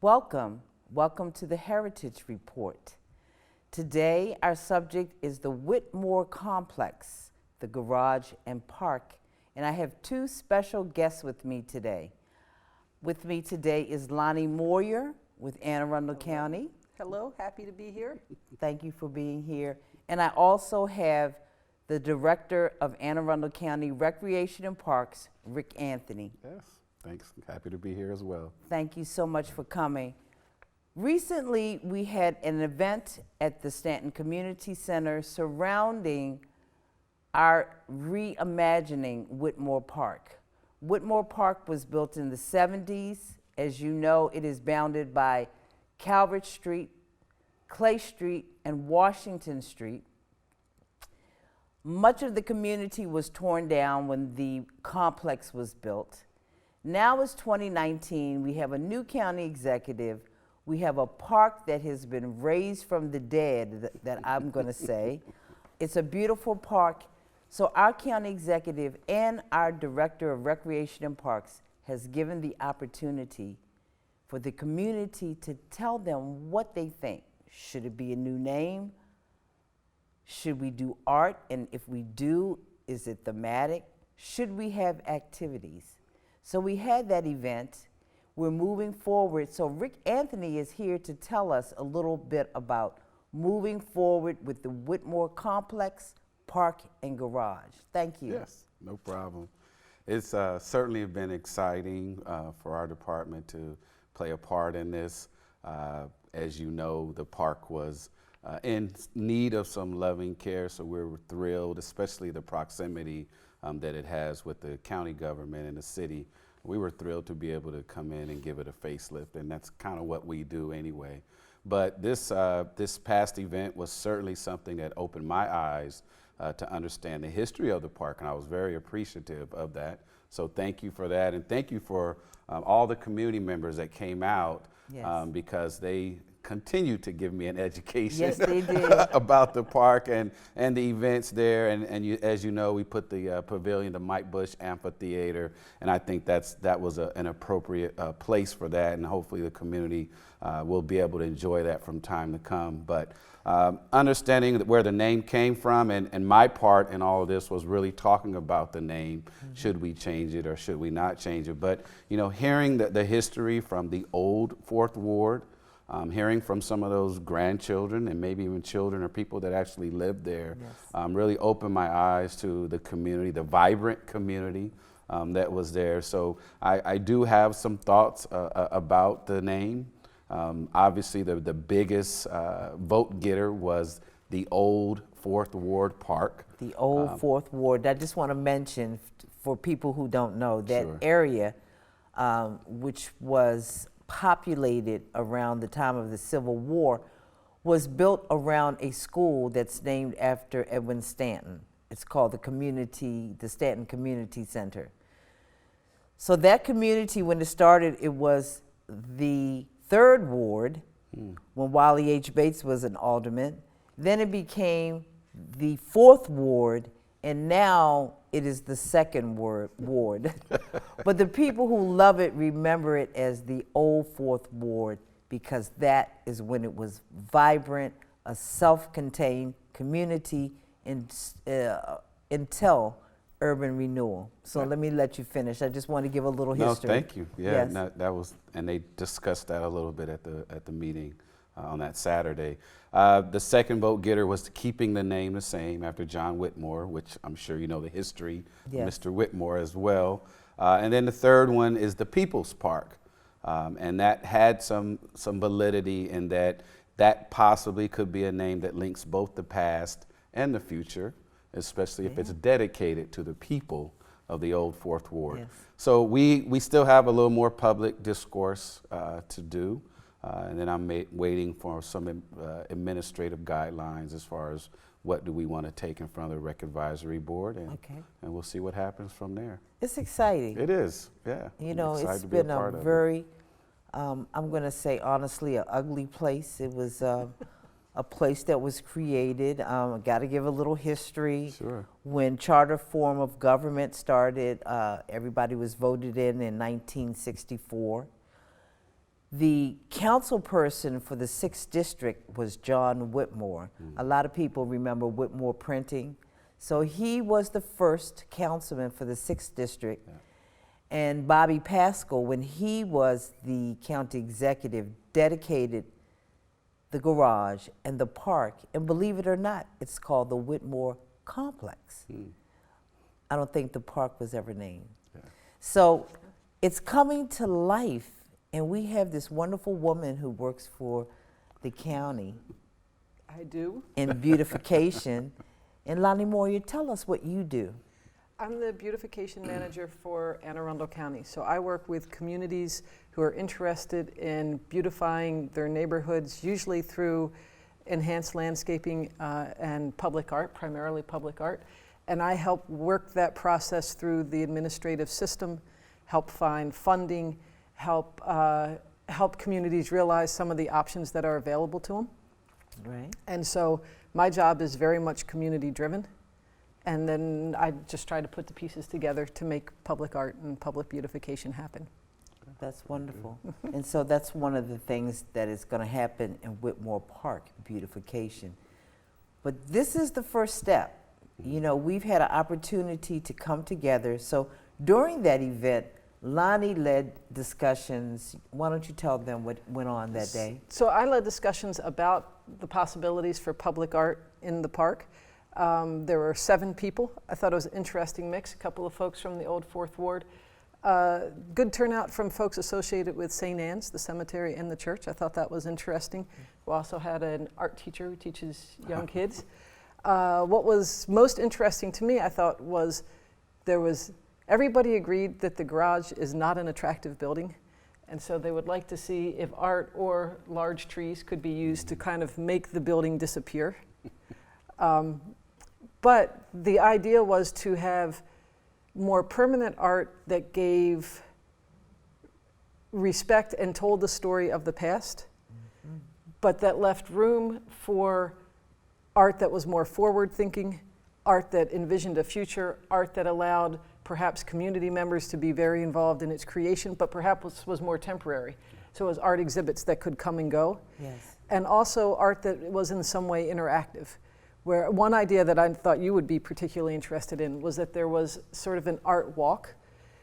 Welcome to the Heritage Report. Today, our subject is the Whitmore Complex, the garage and park, and I have two special guests with me today. With me today is Lonnie Moyer with Arundel County. Hello, happy to be here. Thank you for being here. And I also have the Director of Arundel County Recreation and Parks, Rick Anthony. Yes, thanks. Happy to be here as well. Thank you so much for coming. Recently, we had an event at the Stanton Community Center surrounding our reimagining Whitmore Park. Whitmore Park was built in the 70s. As you know, it is bounded by Calvert Street, Clay Street, and Washington Street. Much of the community was torn down when the complex was built. Now it's 2019, we have a new county executive. We have a park that has been raised from the dead, that I'm gonna say. It's a beautiful park. So our county executive and our Director of Recreation and Parks has given the opportunity for the community to tell them what they think. Should it be a new name? Should we do art? And if we do, is it thematic? Should we have activities? So we had that event. We're moving forward. So Rick Anthony is here to tell us a little bit about moving forward with the Whitmore Complex, Park, and Garage. Thank you. Yes, no problem. It's certainly been exciting for our department to play a part in this. As you know, the park was in need of some loving care, so we're thrilled, especially the proximity that it has with the county government and the city. We were thrilled to be able to come in and give it a facelift, and that's kind of what we do anyway. But this past event was certainly something that opened my eyes to understand the history of the park, and I was very appreciative of that. So thank you for that, and thank you for all the community members that came out. Yes. Because they continue to give me an education. Yes, they did. About the park and the events there. And as you know, we put the pavilion, the Mike Bush Amphitheater, and I think that was an appropriate place for that, and hopefully the community will be able to enjoy that from time to come. But understanding where the name came from, and my part in all of this was really talking about the name. Mm-hmm. Should we change it or should we not change it? But you know, hearing the history from the old Fourth Ward, hearing from some of those grandchildren and maybe even children or people that actually lived there, yes. Really opened my eyes to the community, the vibrant community that was there. So I do have some thoughts about the name. Obviously, the biggest vote getter was the old Fourth Ward Park. The old Fourth Ward. I just want to mention for people who don't know that sure. area, which was populated around the time of the Civil War, was built around a school that's named after Edwin Stanton. It's called the Stanton Community Center. So that community, when it started, it was the Third Ward, when Wiley H. Bates was an alderman. Then it became the Fourth Ward, and now it is the Second Ward. But the people who love it remember it as the old Fourth Ward, because that is when it was vibrant, a self-contained community until urban renewal. So let me let you finish. I just want to give a little history. No, thank you. Yeah, yes. No, that was, and they discussed that a little bit at the meeting on that Saturday. The second vote getter was keeping the name the same after John Whitmore, which I'm sure you know the history yes. of Mr. Whitmore as well. And then the third one is the People's Park. And that had some validity in that possibly could be a name that links both the past and the future, especially if it's dedicated to the people of the old Fourth Ward. Yes. So we still have a little more public discourse to do. And then I'm waiting for some administrative guidelines as far as what do we want to take in front of the Rec Advisory Board, and we'll see what happens from there. It's exciting. It is, yeah. You know, it's been a very, I'm going to say honestly, an ugly place. It was a place that was created. Got to give a little history. Sure. When charter form of government started, everybody was voted in 1964. The council person for the 6th district was John Whitmore. A lot of people remember Whitmore Printing. So he was the first councilman for the 6th district. And Bobby Pascal, when he was the county executive, dedicated the garage and the park. And believe it or not, it's called the Whitmore Complex. I don't think the park was ever named. So it's coming to life, and we have this wonderful woman who works for the county I do. in beautification. And Lonnie Moyer, tell us what you do. I'm the beautification manager for Arundel County. So I work with communities who are interested in beautifying their neighborhoods, usually through enhanced landscaping and public art, primarily public art. And I help work that process through the administrative system, help find funding, help communities realize some of the options that are available to them. Right. And so my job is very much community driven. And then I just try to put the pieces together to make public art and public beautification happen. That's wonderful. And so that's one of the things that is going to happen in Whitmore Park, beautification. But this is the first step. You know, we've had an opportunity to come together. So during that event, Lonnie led discussions. Why don't you tell them what went on that day? So I led discussions about the possibilities for public art in the park. There were 7 people. I thought it was an interesting mix, a couple of folks from the old 4th Ward. Good turnout from folks associated with St. Anne's, the cemetery, and the church. I thought that was interesting. We also had an art teacher who teaches young kids. What was most interesting to me, I thought, was everybody agreed that the garage is not an attractive building. And so they would like to see if art or large trees could be used to kind of make the building disappear. But the idea was to have more permanent art that gave respect and told the story of the past, but that left room for art that was more forward-thinking, art that envisioned a future, art that allowed perhaps community members to be very involved in its creation, but perhaps was more temporary. So it was art exhibits that could come and go. Yes. And also art that was in some way interactive. Where one idea that I thought you would be particularly interested in was that there was sort of an art walk.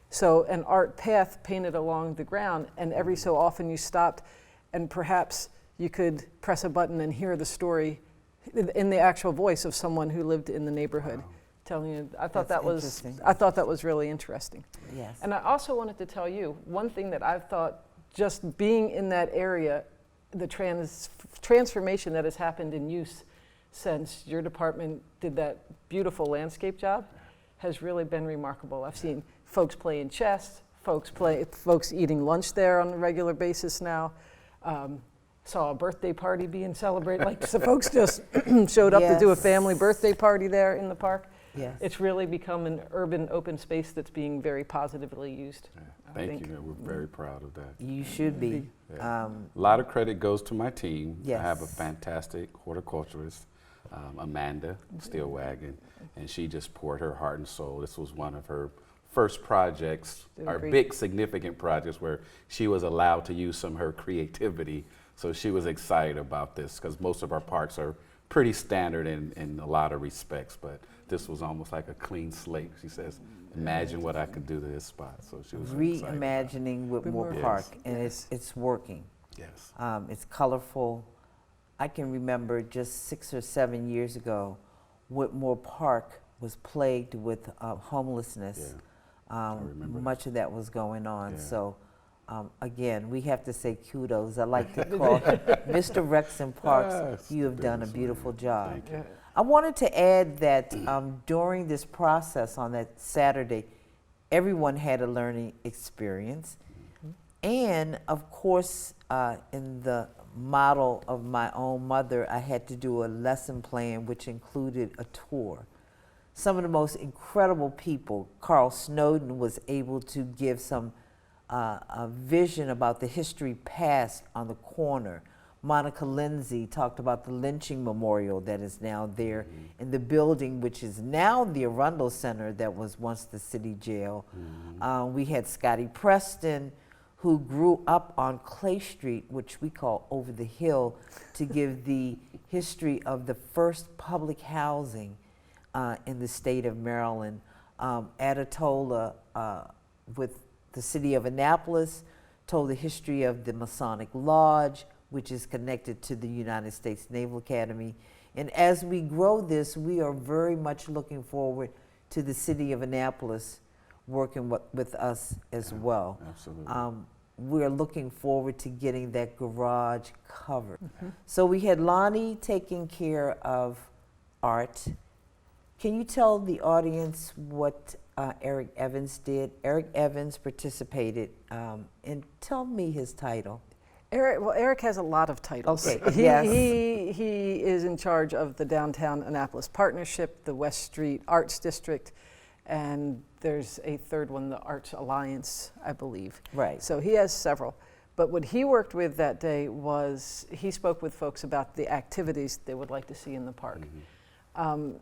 So an art path painted along the ground, and every so often you stopped and perhaps you could press a button and hear the story in the actual voice of someone who lived in the neighborhood. Wow. Telling you, I thought that was really interesting. Yes. And I also wanted to tell you one thing that I've thought, just being in that area, the transformation that has happened in use since your department did that beautiful landscape job has really been remarkable. I've seen folks playing chess, folks eating lunch there on a regular basis now. Saw a birthday party being celebrated, like so folks just showed up to do a family birthday party there in the park. Yes. It's really become an urban open space that's being very positively used. Yeah. Thank you. We're very proud of that. You should be. Yeah. A lot of credit goes to my team. Yes. I have a fantastic horticulturist, Amanda Steelwagon, and she just poured her heart and soul. This was one of her first projects, our big significant projects, where she was allowed to use some of her creativity. So she was excited about this because most of our parks are pretty standard in a lot of respects, but this was almost like a clean slate. She says, imagine what I could do to this spot. So she was reimagining Whitmore Park, yes. and it's working. Yes. It's colorful. I can remember just 6 or 7 years ago, Whitmore Park was plagued with homelessness. Yeah. I remember much of that was going on. Yeah. So again, we have to say kudos. I like to call Mr. Rexon Parks, Yes, you have done a beautiful job. Thank you. I wanted to add that during this process on that Saturday, everyone had a learning experience. And of course, in the model of my own mother, I had to do a lesson plan which included a tour. Some of the most incredible people, Carl Snowden was able to give some a vision about the history past on the corner. Monica Lindsay talked about the lynching memorial that is now there in the building, which is now the Arundel Center that was once the city jail. We had Scotty Preston, who grew up on Clay Street, which we call Over the Hill, to give the history of the first public housing in the state of Maryland. Adatola with the city of Annapolis told the history of the Masonic Lodge, which is connected to the United States Naval Academy. And as we grow this, we are very much looking forward to the city of Annapolis working with us as well. Absolutely. We're looking forward to getting that garage covered. So we had Lonnie taking care of art. Can you tell the audience what Eric Evans did? Eric Evans participated, and tell me his title. Eric has a lot of titles. Okay, yes. He is in charge of the Downtown Annapolis Partnership, the West Street Arts District, and there's a third one, the Arts Alliance, I believe. Right. So he has several. But what he worked with that day was he spoke with folks about the activities they would like to see in the park. And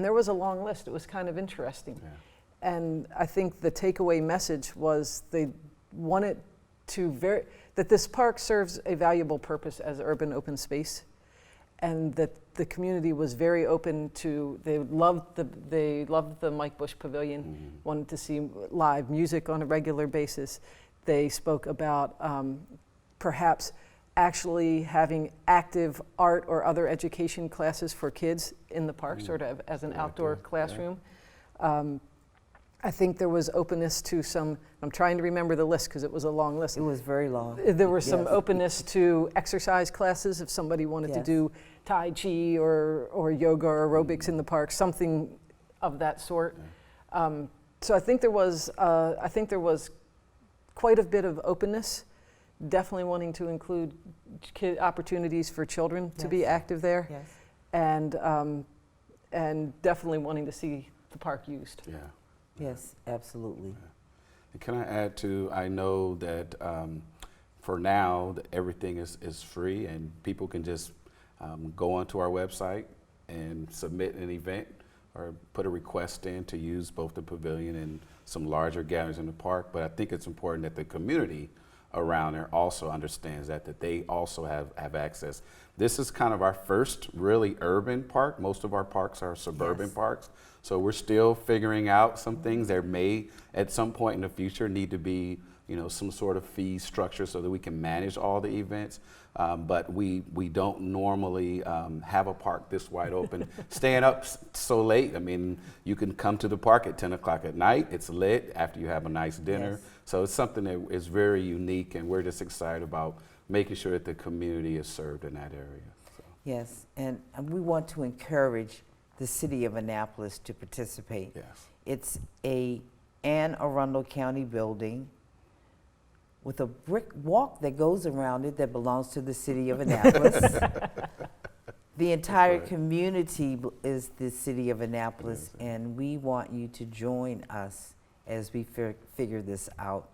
there was a long list. It was kind of interesting. Yeah. And I think the takeaway message was they wanted to that this park serves a valuable purpose as urban open space, and that the community was very open to. They loved the Mike Bush Pavilion. Wanted to see live music on a regular basis. They spoke about perhaps actually having active art or other education classes for kids in the park, sort of as an outdoor classroom. I think there was openness to some, I'm trying to remember the list because it was a long list. It was very long. There was some openness to exercise classes if somebody wanted to do Tai Chi or yoga or aerobics in the park, something of that sort. So I think there was quite a bit of openness, definitely wanting to include opportunities for children to be active there, and definitely wanting to see the park used. Yeah. Yes, absolutely. And can I add to, I know that for now, that everything is free and people can just go onto our website and submit an event or put a request in to use both the pavilion and some larger gatherings in the park. But I think it's important that the community around there also understands that they also have access. This is kind of our first really urban park. Most of our parks are suburban parks. So we're still figuring out some things. There may, at some point in the future, need to be, some sort of fee structure so that we can manage all the events. But we don't normally have a park this wide open, staying up so late. I mean, you can come to the park at 10 o'clock at night. It's lit after you have a nice dinner. So it's something that is very unique, and we're just excited about making sure that the community is served in that area. So. Yes, and we want to encourage the city of Annapolis to participate. Yes. It's an Arundel County building with a brick walk that goes around it that belongs to the city of Annapolis. The entire community is the city of Annapolis, and we want you to join us as we figure this out.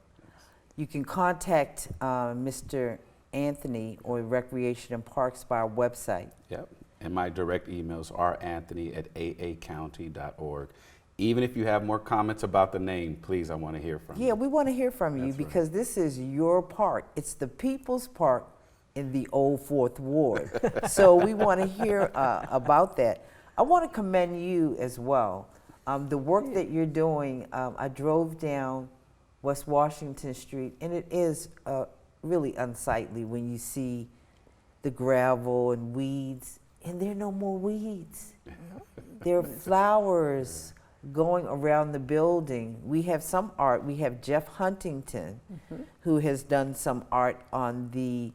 You can contact Mr. Anthony or Recreation and Parks by our website. Yep. And my direct emails are anthony@aacounty.org. Even if you have more comments about the name, please, I want to hear from you. Yeah, we want to hear from you because this is your park. It's the people's park in the old Fourth Ward. So we want to hear about that. I want to commend you as well. The work that you're doing, I drove down West Washington Street, and it is really unsightly when you see the gravel and weeds, and there are no more weeds. There are flowers going around the building. We have some art. We have Jeff Huntington, who has done some art on the,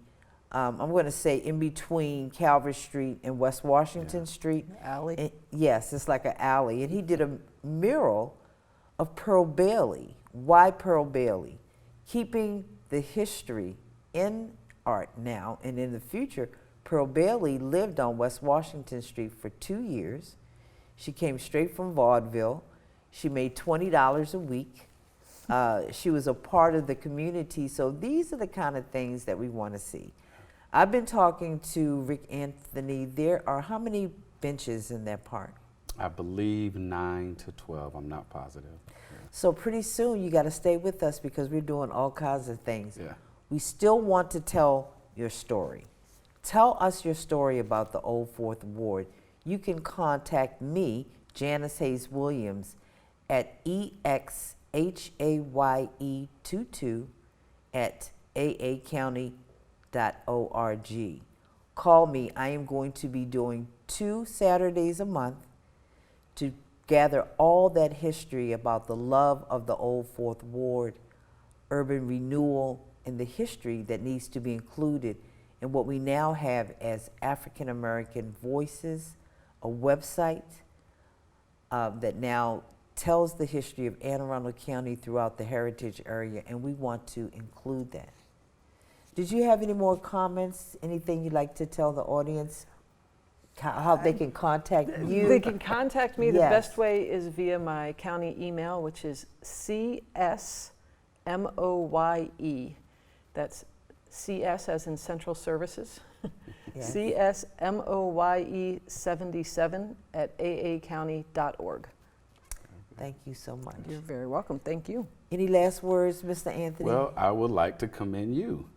I'm going to say in between Calvert Street and West Washington Street. Alley? And yes, it's like an alley. And he did a mural of Pearl Bailey. Why Pearl Bailey? Keeping the history in art now and in the future. Pearl Bailey lived on West Washington Street for 2 years. She came straight from vaudeville. She made $20 a week. She was a part of the community. So these are the kind of things that we want to see. I've been talking to Rick Anthony. There are how many benches in that park? I believe 9 to 12. I'm not positive. So pretty soon you got to stay with us because we're doing all kinds of things. Yeah. We still want to tell your story. Tell us your story about the Old Fourth Ward. You can contact me, Janice Hayes Williams, at exhaye22@aacounty.org. Call me. I am going to be doing 2 Saturdays a month to gather all that history about the love of the Old Fourth Ward, urban renewal, and the history that needs to be included in what we now have as African American Voices, a website that now tells the history of Anne Arundel County throughout the heritage area, and we want to include that. Did you have any more comments? Anything you'd like to tell the audience? How they can contact you? They can contact me. The Yes. best way is via my county email, which is CSMOYE. That's CS as in Central Services. Yes. CSMOYE77@aacounty.org. Thank you so much. You're very welcome. Thank you. Any last words, Mr. Anthony? Well, I would like to commend you.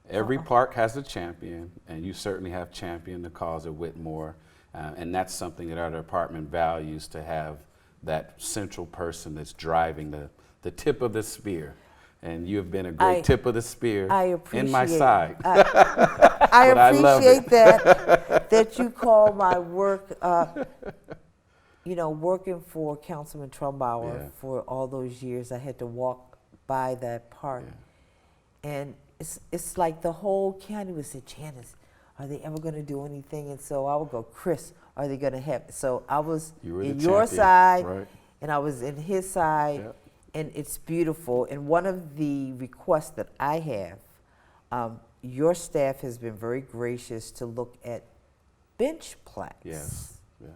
Every park has a champion, and you certainly have championed the cause of Whitmore, and that's something that our department values, to have that central person that's driving the tip of the spear. And you have been a great tip of the spear in my side. I But I love appreciate that you call my work, working for Councilman Trumbauer Yeah. for all those years. I had to walk by that park. Yeah. And it's like the whole county would say, Janice, are they ever going to do anything? And so I would go, Chris, are they going to have? So I was in your side, right? and I was in his side, Yep. and it's beautiful. And one of the requests that I have, your staff has been very gracious to look at bench plaques. Yes. Yeah.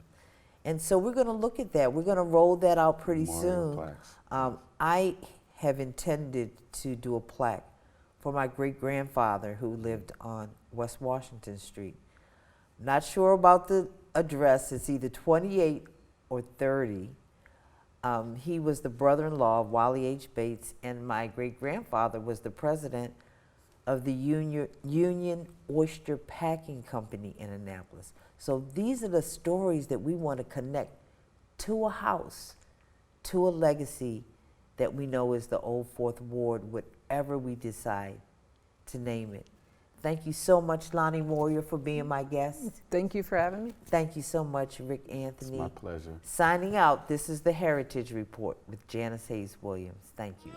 And so we're going to look at that. We're going to roll that out pretty Memorial soon. plaques. I have intended to do a plaque for my great-grandfather who lived on West Washington Street. Not sure about the address. It's either 28 or 30. He was the brother-in-law of Wally H. Bates, and my great-grandfather was the president of the Union Oyster Packing Company in Annapolis. So these are the stories that we want to connect to a house, to a legacy that we know is the Old Fourth Ward, whatever we decide to name it. Thank you so much, Lonnie Moyer, for being my guest. Thank you for having me. Thank you so much, Rick It's Anthony. my pleasure. Signing out, this is the Heritage Report with Janice Hayes Williams. Thank you.